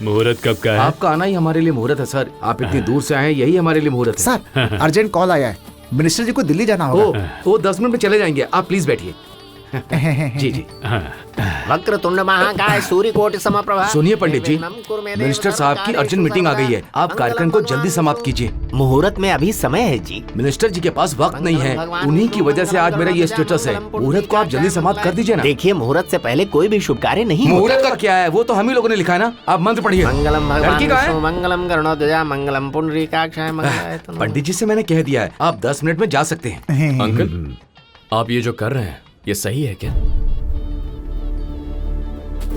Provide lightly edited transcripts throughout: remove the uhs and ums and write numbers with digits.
मुहूर्त कब का है? आपका आना ही हमारे लिए मुहूर्त है सर। आप इतनी दूर से आए हैं, यही हमारे लिए मुहूर्त है। सर अर्जेंट कॉल आया है, मिनिस्टर जी को दिल्ली जाना होगा। वो 10 मिनट में चले जाएंगे, आप प्लीज बैठिए। जी जी। वक्रतुंड महाकाय सूर्यकोटि समप्रभा। सुनिए पंडित जी, मिनिस्टर साहब की अर्जेंट मीटिंग आ गई है, आप कार्यक्रम को जल्दी समाप्त कीजिए। मुहूर्त में अभी समय है जी। मिनिस्टर जी के पास वक्त नहीं है, उन्हीं की वजह से आज मेरा ये स्टेटस है। मुहूर्त को आप जल्दी समाप्त कर दीजिए ना। देखिए मुहूर्त से पहले कोई भी शुभ कार्य नहीं होता। मुहूर्त का क्या है, वो तो हम ही लोगों ने लिखा है ना। आप मंत्र पढ़िए। मंगलम लड़की भगवान का है? विष्णु मंगलम गरुड़ध्वजा मंगलम पुंडरीकाक्षाय मंगलाय तनोहरि। पंडित जी से मैंने कह दिया है, आप 10 मिनट में जा सकते हैं। अंकल, आप ये जो कर रहे हैं ये सही है क्या?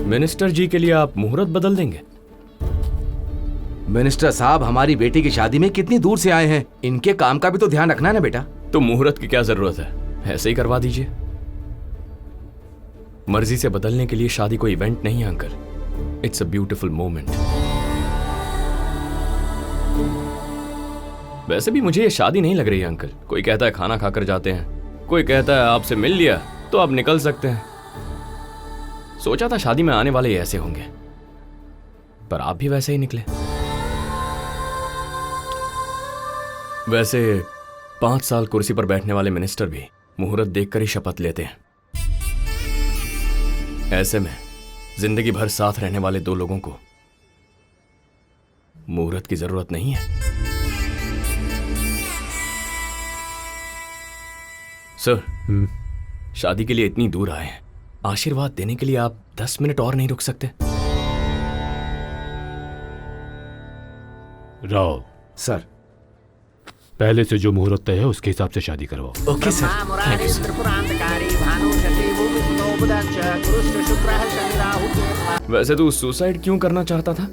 मिनिस्टर जी के लिए आप मुहूर्त बदल देंगे? मिनिस्टर साहब हमारी बेटी की शादी में कितनी दूर से आए हैं, इनके काम का भी तो ध्यान रखना है ना बेटा। तो मुहूर्त की क्या जरूरत है, ऐसे ही करवा दीजिए। मर्जी से बदलने के लिए शादी कोई इवेंट नहीं है uncle, it's a beautiful moment. वैसे भी मुझे ये शादी नहीं लग रही है अंकल। कोई कहता है खाना खाकर जाते हैं, कोई कहता है आपसे मिल लिया तो आप निकल सकते हैं। सोचा था शादी में आने वाले ऐसे होंगे, पर आप भी वैसे ही निकले। वैसे 5 साल कुर्सी पर बैठने वाले मिनिस्टर भी मुहूर्त देखकर ही शपथ लेते हैं। ऐसे में जिंदगी भर साथ रहने वाले 2 लोगों को मुहूर्त की जरूरत नहीं है। सर, शादी के लिए इतनी दूर आए हैं, आशीर्वाद देने के लिए आप 10 मिनट और नहीं रुक सकते? राव सर, पहले से जो मुहूर्त तय है उसके हिसाब से शादी करवाओ। Okay sir. Thank you sir. वैसे तू सुसाइड क्यों करना चाहता था?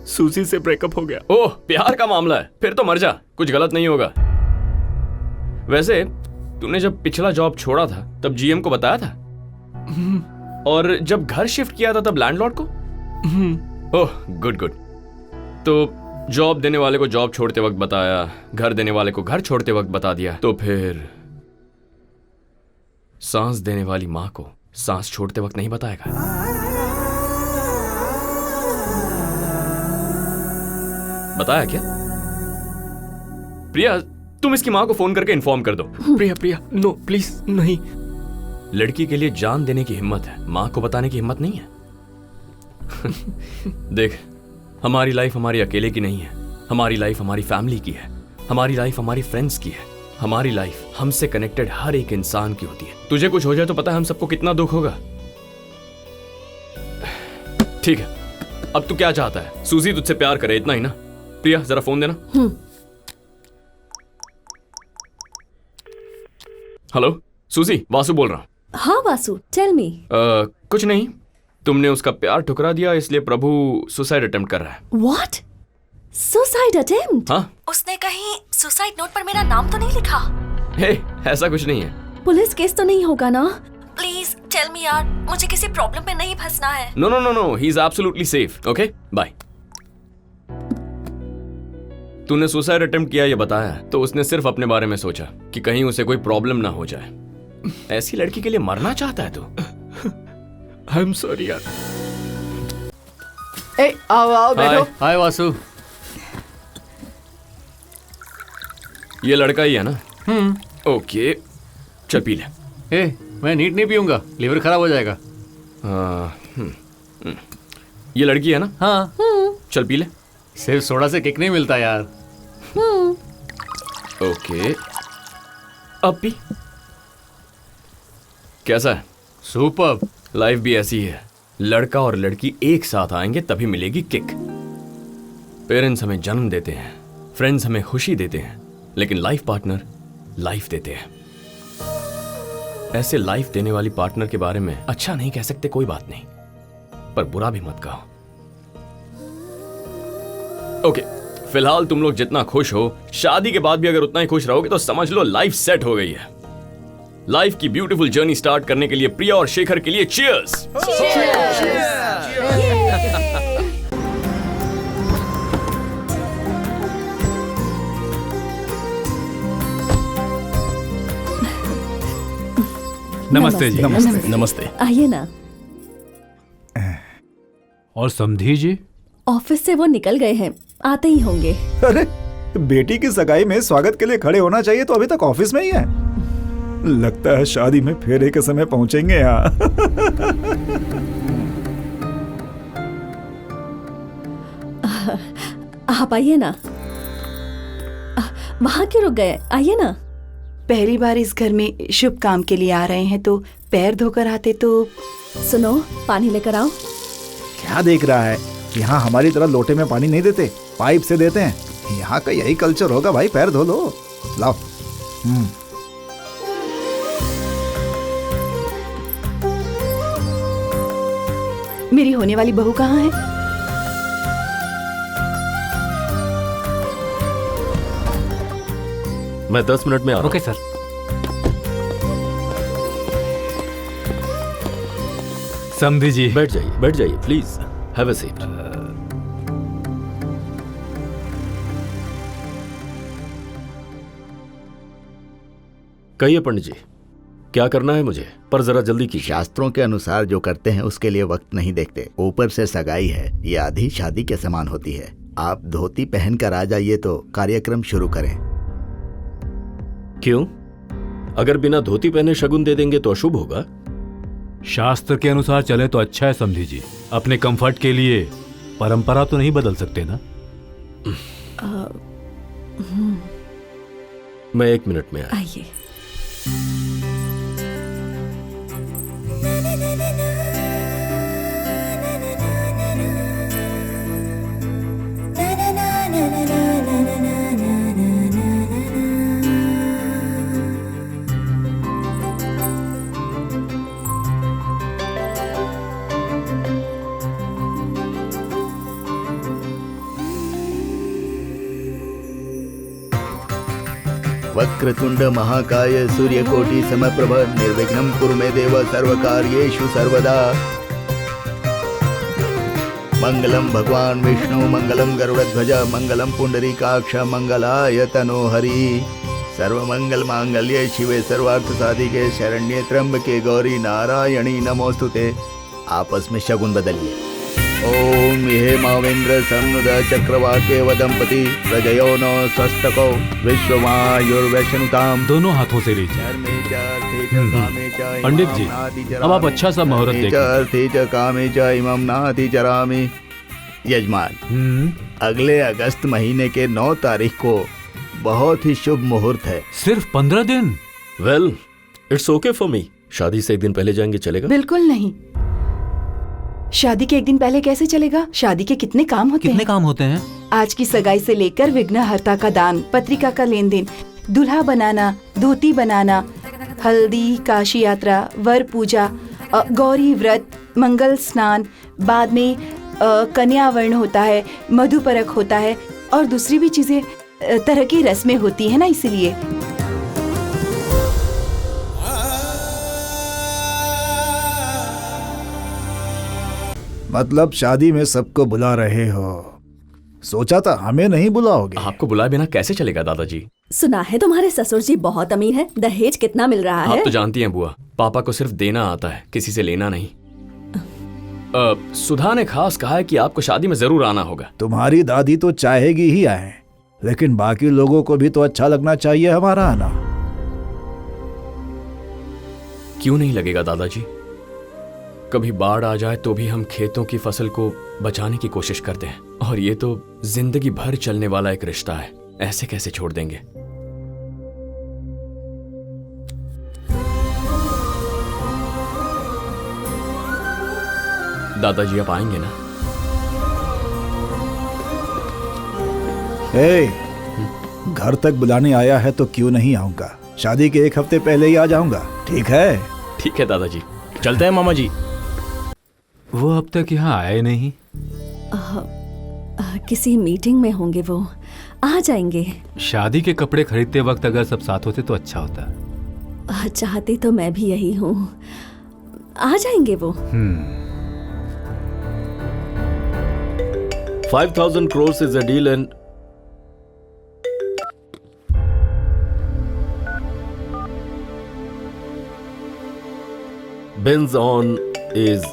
सूसी से ब्रेकअप हो गया। ओह, प्यार का मामला है, फिर तो मर जा, कुछ गलत नहीं होगा। वैसे तूने जब पिछला जॉब छोड़ा था तब जीएम को बताया था? और जब घर शिफ्ट किया था तब लैंडलॉर्ड को? Oh good good. तो जॉब देने वाले को जॉब छोड़ते वक्त बताया, घर देने वाले को घर छोड़ते वक्त बता दिया, तो फिर सांस देने वाली मां को सांस छोड़ते वक्त नहीं बताएगा? बताया क्या? प्रिया, तुम इसकी मां को फोन करके इन्फॉर्म कर दो। प्रिया प्रिया, नो प्लीज नहीं। लड़की के लिए जान देने की हिम्मत है, मां को बताने की हिम्मत नहीं है। देख, हमारी लाइफ हमारी अकेले की नहीं है, हमारी लाइफ हमारी फैमिली की है, हमारी लाइफ हमारी फ्रेंड्स की है, हमारी लाइफ हमसे कनेक्टेड हर एक इंसान की होती है। तुझे कुछ हो जाए तो पता है हम सबको कितना दुख होगा। ठीक है, अब तू क्या चाहता है? सूजी तुझसे प्यार करे, इतना ही ना? प्रिया जरा फोन देना। हेलो सूजी, वासु बोल रहा हूं। हाँ वासु, टेल मी। कुछ नहीं, तुमने उसका प्यार ठुकरा दिया इसलिए प्रभु सुसाइड अटेम्प्ट कर रहा है। व्हाट? Suicide attempt? हाँ। उसने कहीं सुसाइड नोट पर मेरा नाम तो नहीं लिखा? हे, ऐसा कुछ नहीं है। पुलिस केस तो नहीं होगा ना? प्लीज टेल मी यार, मुझे किसी प्रॉब्लम में नहीं फंसना है। No no no no, he is absolutely safe. Okay bye. तूने सुसाइड अटेम्प्ट किया ये बताया तो उसने सिर्फ अपने बारे में सोचा कि कहीं उसे कोई प्रॉब्लम ना हो जाए। ऐसी लड़की के लिए मरना चाहता है तू? आई एम सॉरी यार। ए, आओ बैठो। हाय वासु। ये लड़का ही है ना? ओके, चल पी ले। मैं नीट नहीं पीऊंगा, लीवर खराब हो जाएगा। ये लड़की है ना? हाँ। चल पी ले। सिर्फ सोडा से किक नहीं मिलता यार। ओके, अब पी। कैसा है? सुपर्ब। लाइफ भी ऐसी है, लड़का और लड़की एक साथ आएंगे तभी मिलेगी किक। पेरेंट्स हमें जन्म देते हैं, फ्रेंड्स हमें खुशी देते हैं, लेकिन लाइफ पार्टनर लाइफ देते हैं। ऐसे लाइफ देने वाली पार्टनर के बारे में अच्छा नहीं कह सकते, कोई बात नहीं, पर बुरा भी मत कहो। ओके, फिलहाल तुम लोग जितना खुश हो, शादी के बाद भी अगर उतना ही खुश रहोगे तो समझ लो लाइफ सेट हो गई है। लाइफ की ब्यूटीफुल जर्नी स्टार्ट करने के लिए प्रिया और शेखर के लिए चीयर्स। नमस्ते जी। नमस्ते। नमस्ते। आइए ना। और समधी जी? ऑफिस से वो निकल गए हैं, आते ही होंगे। अरे बेटी की सगाई में स्वागत के लिए खड़े होना चाहिए तो अभी तक ऑफिस में ही है। लगता है शादी में फेरे के समय पहुंचेंगे यहाँ। आप आइए ना। वहाँ क्यों रुक गए, आइए ना। पहली बार इस घर में शुभ काम के लिए आ रहे हैं तो पैर धोकर आते तो। सुनो, पानी लेकर आओ। क्या देख रहा है? यहाँ हमारी तरह लोटे में पानी नहीं देते, पाइप से देते हैं। यहाँ का यही कल्चर होगा भाई, पैर धो लो। लाओ। मेरी होने वाली बहू कहाँ है? मैं 10 मिनट में आ रहा हूं। Okay sir. समधी जी, बैठ जाइए प्लीज, हैव अ सीट। कहिए पंडित जी, क्या करना है मुझे, पर जरा जल्दी कीजिए। शास्त्रों के अनुसार जो करते हैं उसके लिए वक्त नहीं देखते। ऊपर से सगाई है, ये आधी शादी के समान होती है। आप धोती पहनकर आ जाइए तो कार्यक्रम शुरू करें। क्यों? अगर बिना धोती पहने शगुन दे देंगे तो अशुभ होगा। शास्त्र के अनुसार चले तो अच्छा है समधी जी। अपने कंफर्ट के लिए परंपरा तो नहीं बदल सकते ना। मैं 1 मिनट में आया। आइए। वक्रतुंड महाकाय सूर्यकोटि समप्रभ निर्विघ्नं कुरु मे देव सर्वकार्येषु सर्वदा। मंगलम भगवान विष्णु मंगलम गरुड़ध्वज मंगलम पुंडरीकाक्ष मंगलाय तनोहरि। सर्वमंगल मांगल्ये शिवे सर्वार्थ साधिके शरण्ये त्र्यंबके गौरी नारायणी नमोस्तुते। आपस में शगुन बदलिए। ओम ये मावेन्द्र सन्नुद चक्रवाके वदंपति प्रजयो नो स्वस्तको विश्वमायुर्वैष्णुताम। दोनों हाथों से लीजिए। पंडित जी, अब आप अच्छा सा मुहूर्त देखिए। कामे च इमं नाति चरामि। यजमान, अगले अगस्त महीने के 9 तारीख को बहुत ही शुभ मुहूर्त है। सिर्फ 15 दिन? Well, it's okay for me. शादी से 1 दिन पहले जाएंगे चलेगा? बिल्कुल नहीं। शादी के 1 दिन पहले कैसे चलेगा? शादी के कितने काम होते हैं? कितने काम होते हैं? आज की सगाई से लेकर विघ्नहर्ता का दान, पत्रिका का लेन देन, दूल्हा बनाना, धोती बनाना, हल्दी, काशी यात्रा, वर पूजा, गौरी व्रत, मंगल स्नान, बाद में कन्यावर्ण होता है, मधुपरक होता है और दूसरी भी चीजें तरह की रस्में होती है ना, इसीलिए। मतलब शादी में सबको बुला रहे हो? सोचा था हमें नहीं बुलाओगे। आपको बुलाए बिना कैसे चलेगा दादाजी? सुना है तुम्हारे ससुर जी बहुत अमीर हैं। दहेज कितना मिल रहा है? आप तो जानती हैं बुआ, पापा को सिर्फ देना आता है, किसी से लेना नहीं। सुधा ने खास कहा है कि आपको शादी में जरूर आना होगा। तुम्हारी दादी तो चाहेगी ही आए, लेकिन बाकी लोगों को भी तो अच्छा लगना चाहिए हमारा आना। क्यों नहीं लगेगा दादाजी? कभी बाढ़ आ जाए तो भी हम खेतों की फसल को बचाने की कोशिश करते हैं, और ये तो जिंदगी भर चलने वाला एक रिश्ता है। ऐसे कैसे छोड़ देंगे? दादाजी आप आएंगे ना? घर तक बुलाने आया है तो क्यों नहीं आऊंगा। शादी के 1 हफ्ते पहले ही आ जाऊंगा, ठीक है? ठीक है दादाजी, चलते हैं मामा जी। वो अब तक यहाँ आए नहीं। किसी मीटिंग में होंगे, वो आ जाएंगे। शादी के कपड़े खरीदते वक्त अगर सब साथ होते तो अच्छा होता। चाहती तो मैं भी यही हूँ। आ जाएंगे वो। 5,000 crores is a deal and Benz on is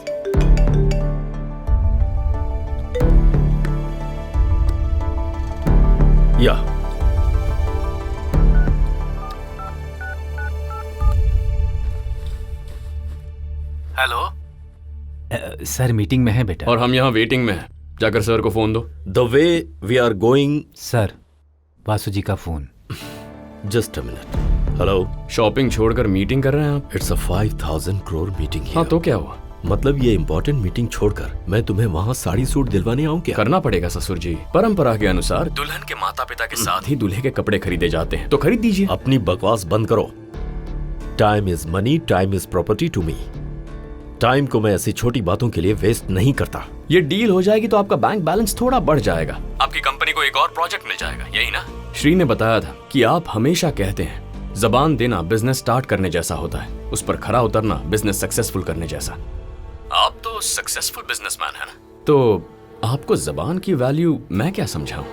या हेलो सर, मीटिंग में है बेटा। और हम यहाँ वेटिंग में हैं। जाकर सर को फोन दो। The way we are going. Sir, Vasu ji का phone. Just a minute. Hello. Shopping छोड़कर मीटिंग कर रहे हैं आप? It's a 5000 crore meeting. हाँ तो क्या हुआ? मतलब ये इम्पोर्टेंट मीटिंग छोड़कर मैं तुम्हें वहाँ साड़ी सूट दिलवाने आऊँ क्या? करना पड़ेगा ससुर जी। परंपरा के अनुसार दुल्हन के माता पिता के साथ ही दूल्हे के कपड़े खरीदे जाते हैं, तो खरीद दीजिए। अपनी बकवास बंद करो। Time is money, time is property to me. Time को मैं ऐसी छोटी बातों के लिए वेस्ट नहीं करता। ये डील हो जाएगी तो आपका बैंक बैलेंस थोड़ा बढ़ जाएगा, आपकी कंपनी को एक और प्रोजेक्ट मिल जाएगा, यही ना? श्री ने बताया था कि आप हमेशा कहते हैं जबान देना बिजनेस स्टार्ट करने जैसा होता है, उस पर खरा उतरना बिजनेस सक्सेसफुल करने जैसा। आप तो सक्सेसफुल बिजनेसमैन है ना, तो आपको जबान की वैल्यू मैं क्या समझाऊं?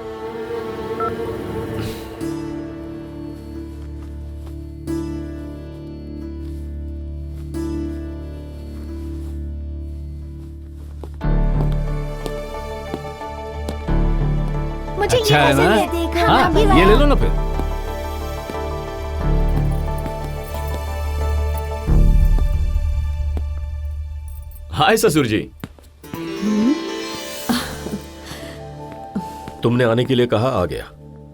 मुझे अच्छा ये है ना? पसंद है, देखो हाँ, अभी ये लाया। ले लो ना फिर। हाय ससुर जी। तुमने आने के लिए कहा, आ गया।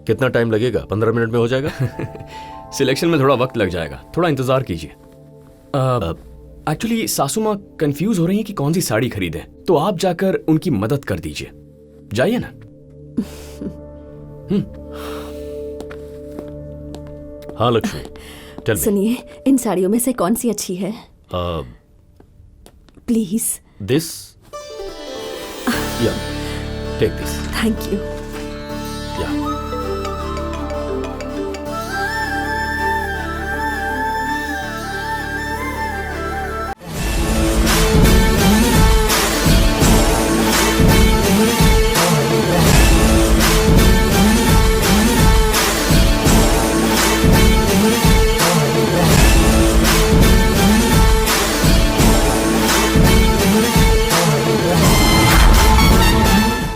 कितना टाइम लगेगा? 15 मिनट में हो जाएगा? सिलेक्शन में थोड़ा वक्त लग जाएगा, थोड़ा इंतजार कीजिए। एक्चुअली सासू माँ कंफ्यूज हो रही हैं कि कौन सी साड़ी खरीदें, तो आप जाकर उनकी मदद कर दीजिए। जाइए ना। हाँ लक्ष्मी, टेल मी। सुनिए, इन साड़ियों में से कौन सी अच्छी है? प्लीज। दिस या टेक दिस। Thank you. या